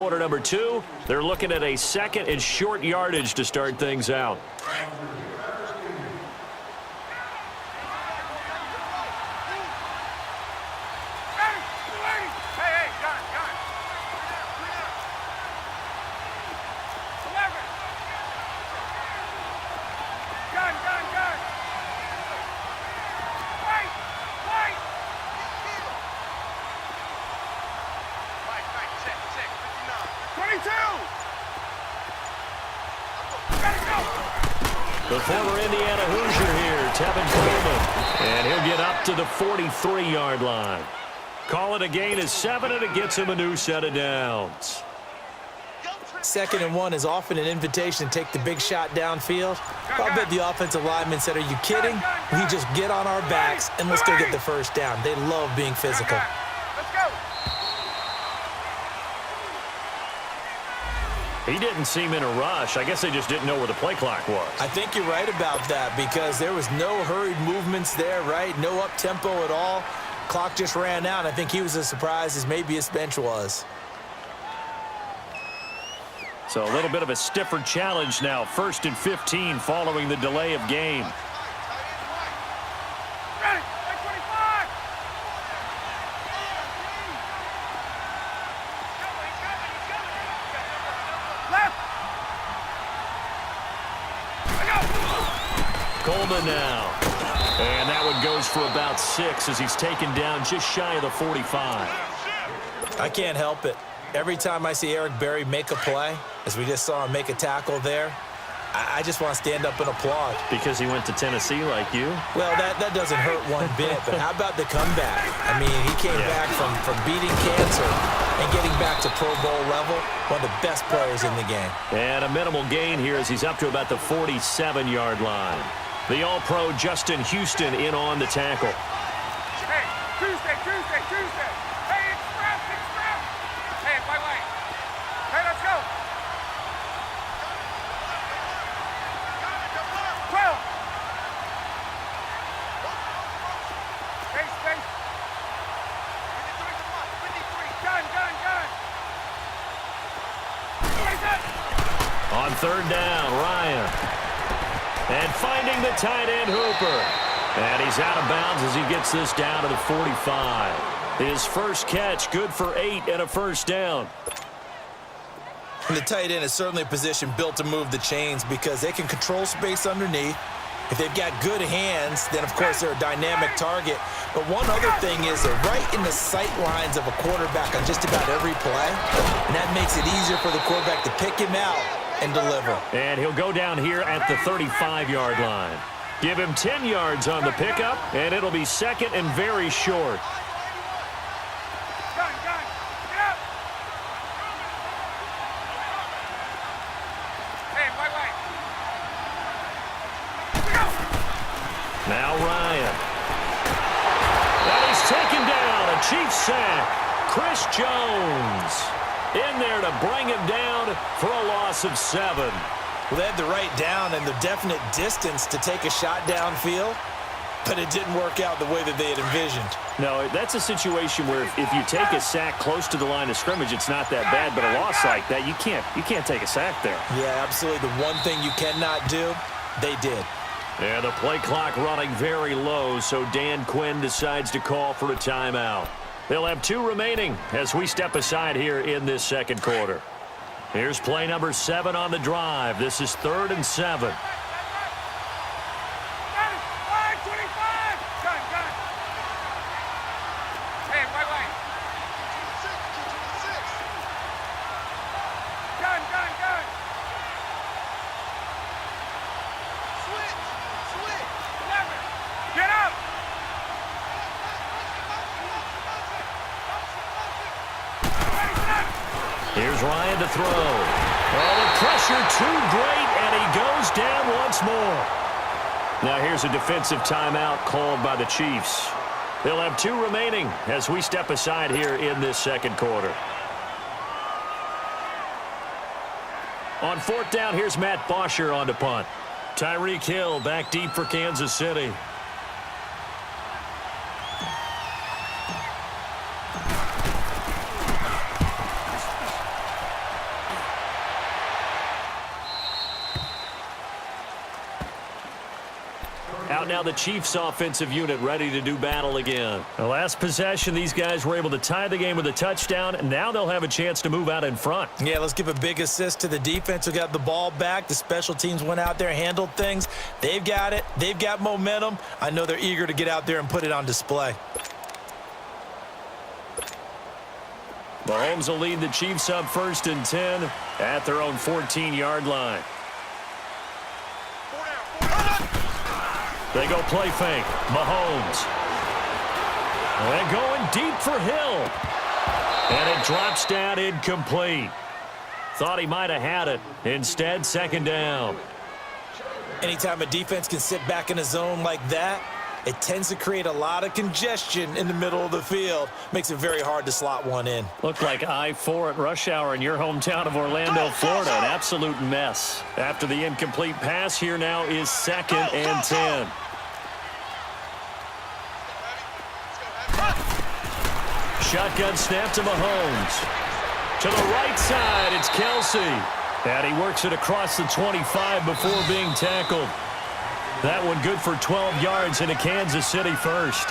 Quarter number 2, they're looking at a second and short yardage to start things out. The former Indiana Hoosier here, Tevin Coleman. And he'll get up to the 43-yard line. Call it a gain of 7, and it gets him a new set of downs. 2nd and 1 is often an invitation to take the big shot downfield. I'll bet the offensive lineman said, are you kidding? We just get on our backs and let's go get the first down. They love being physical. He didn't seem in a rush. I guess they just didn't know where the play clock was. I think you're right about that because there was no hurried movements there, right? No up-tempo at all. Clock just ran out. I think he was as surprised as maybe his bench was. So a little bit of a stiffer challenge now. 1st and 15 following the delay of game. Coleman now. And that one goes for about 6 as he's taken down just shy of the 45. I can't help it. Every time I see Eric Berry make a play, as we just saw him make a tackle there, I just want to stand up and applaud. Because he went to Tennessee like you? Well, that doesn't hurt one bit, but how about the comeback? I mean, he came back from beating cancer and getting back to Pro Bowl level, one of the best players in the game. And a minimal gain here as he's up to about the 47-yard line. The All-Pro Justin Houston in on the tackle. Hey, Tuesday. Hey, express. Hey, wait. Hey, let's go. 12. Space. 53. Gun. 27. On 3rd down, Ryan. And finding the tight end, Hooper. And he's out of bounds as he gets this down to the 45. His first catch, good for 8 and a first down. And the tight end is certainly a position built to move the chains because they can control space underneath. If they've got good hands, then, of course, they're a dynamic target. But one other thing is they're right in the sight lines of a quarterback on just about every play. And that makes it easier for the quarterback to pick him out and deliver. And he'll go down here at the 35-yard line. Give him 10 yards on the pickup, and it'll be 2nd and very short. Gun. Get up. Hey, wait. Now Ryan. And he's taken down. A Chiefs sack. Chris Jones in there to bring him down for a loss of 7. Well, they had the right down and the definite distance to take a shot downfield, but it didn't work out the way that they had envisioned. No, that's a situation where if you take a sack close to the line of scrimmage, it's not that bad, but a loss like that, you can't take a sack there. Yeah, absolutely. The one thing you cannot do, they did. And the play clock running very low, so Dan Quinn decides to call for a timeout. They'll have 2 remaining as we step aside here in this second quarter. Here's play number 7 on the drive. This is 3rd and 7. Here's Ryan to throw. Oh, the pressure too great, and he goes down once more. Now here's a defensive timeout called by the Chiefs. They'll have 2 remaining as we step aside here in this second quarter. On 4th down, here's Matt Bosher on to punt. Tyreek Hill back deep for Kansas City. Out now the Chiefs offensive unit ready to do battle again. The last possession, these guys were able to tie the game with a touchdown, and now they'll have a chance to move out in front. Yeah, let's give a big assist to the defense who got the ball back. The special teams went out there, handled things. They've got it. They've got momentum. I know they're eager to get out there and put it on display. Mahomes will lead the Chiefs up 1st and 10 at their own 14-yard line. They go play fake. Mahomes. And going deep for Hill. And it drops down incomplete. Thought he might have had it. Instead, 2nd down. Anytime a defense can sit back in a zone like that, it tends to create a lot of congestion in the middle of the field. Makes it very hard to slot one in. Looked like I-4 at rush hour in your hometown of Orlando, Florida. An absolute mess. After the incomplete pass, here now is 2nd and 10. Shotgun snap to Mahomes. To the right side, it's Kelsey. And he works it across the 25 before being tackled. That one good for 12 yards into Kansas City first.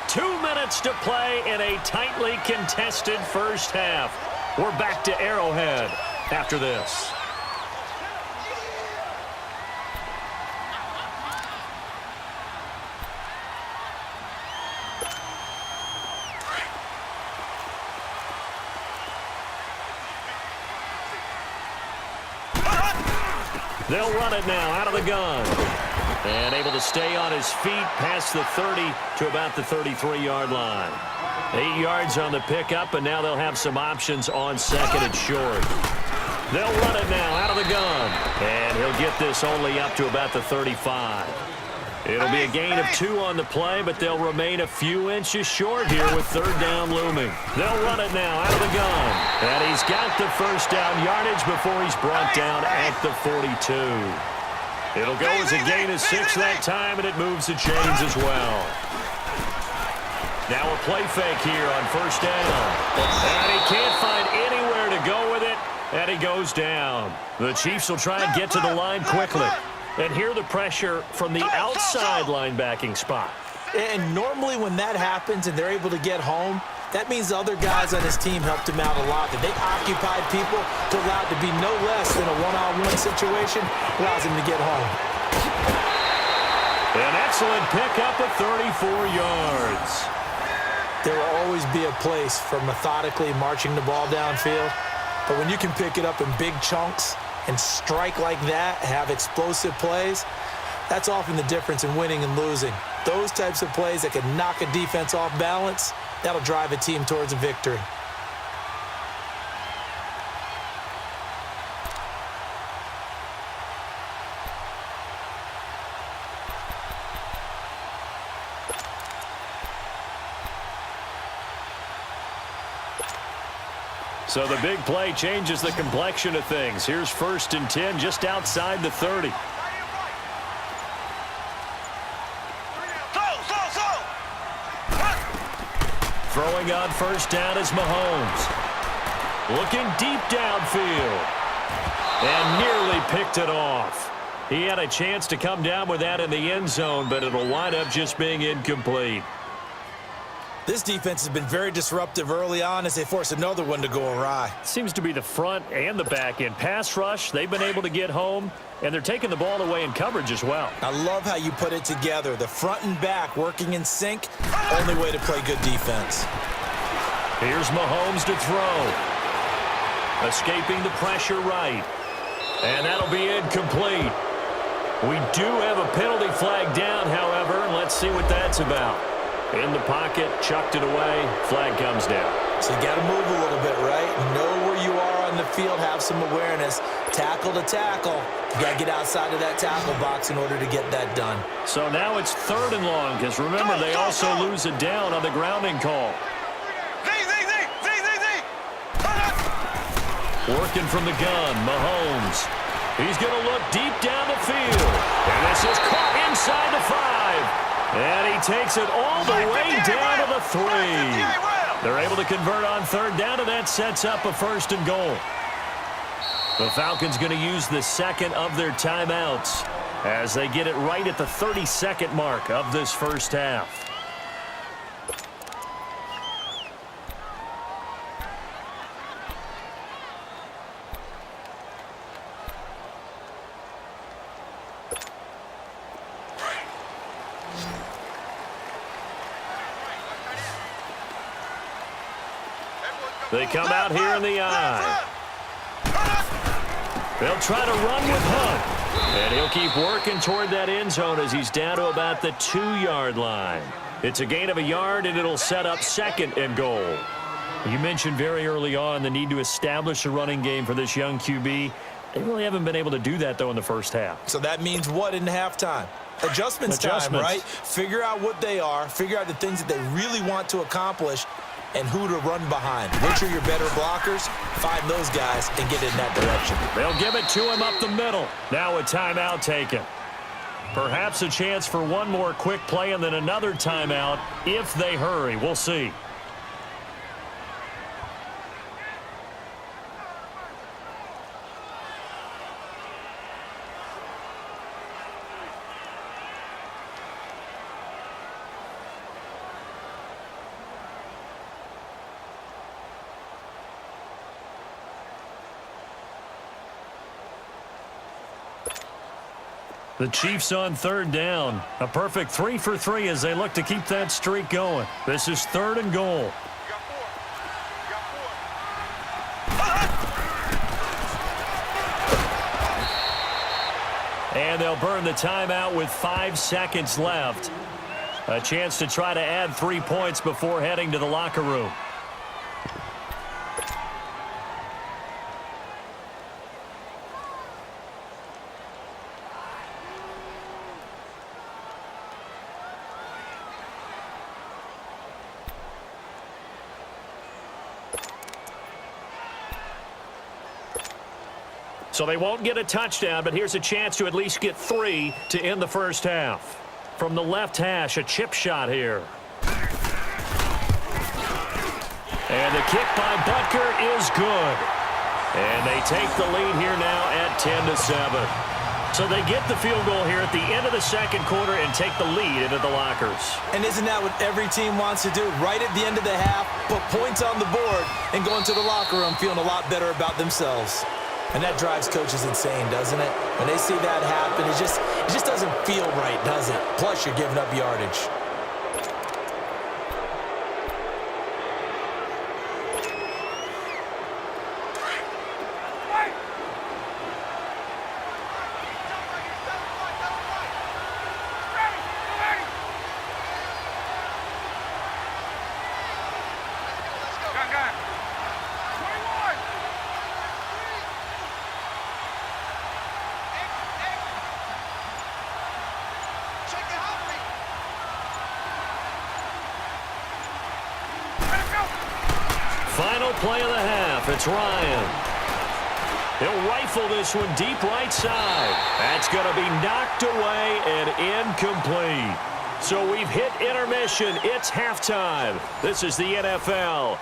2 minutes to play in a tightly contested first half. We're back to Arrowhead after this. They'll run it now out of the gun. And able to stay on his feet past the 30 to about the 33-yard line. 8 yards on the pickup, and now they'll have some options on 2nd and short. They'll run it now out of the gun. And he'll get this only up to about the 35. It'll be a gain of 2 on the play, but they'll remain a few inches short here with 3rd down looming. They'll run it now out of the gun. And he's got the 1st down yardage before he's brought down at the 42. It'll go as a gain of 6 that time, and it moves the chains as well. Now a play fake here on 1st down. And he can't find anywhere to go with it, and he goes down. The Chiefs will try and get to the line quickly. And here the pressure from the outside linebacking spot. And normally when that happens and they're able to get home, that means the other guys on his team helped him out a lot. That they occupied people to allow it to be no less than a one-on-one situation, allows him to get home. An excellent pickup of 34 yards. There will always be a place for methodically marching the ball downfield. But when you can pick it up in big chunks and strike like that, have explosive plays, that's often the difference in winning and losing. Those types of plays that can knock a defense off balance, that'll drive a team towards a victory. So the big play changes the complexion of things. Here's 1st and 10 just outside the 30. Throwing on 1st down is Mahomes. Looking deep downfield. And nearly picked it off. He had a chance to come down with that in the end zone, but it'll wind up just being incomplete. This defense has been very disruptive early on as they force another one to go awry. Seems to be the front and the back end. Pass rush, they've been able to get home, and they're taking the ball away in coverage as well. I love how you put it together. The front and back working in sync, only way to play good defense. Here's Mahomes to throw. Escaping the pressure right. And that'll be incomplete. We do have a penalty flag down, however, and let's see what that's about. In the pocket, chucked it away, flag comes down. So you got to move a little bit, right? Know where you are on the field, have some awareness. Tackle to tackle. You got to get outside of that tackle box in order to get that done. So now it's 3rd and long, because remember, they also lose a down on the grounding call. Working from the gun, Mahomes. He's going to look deep down the field. And this is caught inside the 5. And he takes it all the way down to the 3. They're able to convert on 3rd down, and that sets up a 1st and goal. The Falcons going to use the 2nd of their timeouts. as they get it right at the 30-second mark of this first half. They come out here in the eye. They'll try to run with Hunt. And he'll keep working toward that end zone as he's down to about the 2-yard line. It's a gain of a yard, and it'll set up 2nd and goal. You mentioned very early on the need to establish a running game for this young QB. They really haven't been able to do that, though, in the first half. So that means what in halftime? Adjustments time, right? Figure out what they are, figure out the things that they really want to accomplish, and who to run behind. Which are your better blockers? Find those guys and get in that direction. They'll give it to him up the middle. Now a timeout taken. Perhaps a chance for one more quick play and then another timeout if they hurry. We'll see. The Chiefs on 3rd down. A perfect 3 for 3 as they look to keep that streak going. This is 3rd and goal. And they'll burn the timeout with 5 seconds left. A chance to try to add 3 points before heading to the locker room. So they won't get a touchdown, but here's a chance to at least get 3 to end the first half. From the left hash, a chip shot here. And the kick by Butker is good. And they take the lead here now at 10-7. So they get the field goal here at the end of the second quarter and take the lead into the lockers. And isn't that what every team wants to do? Right at the end of the half, put points on the board and go into the locker room feeling a lot better about themselves. And that drives coaches insane, doesn't it? When they see that happen, it just doesn't feel right, does it? Plus, you're giving up yardage. Final play of the half. It's Ryan. He'll rifle this one deep right side. That's going to be knocked away and incomplete. So we've hit intermission. It's halftime. This is the NFL.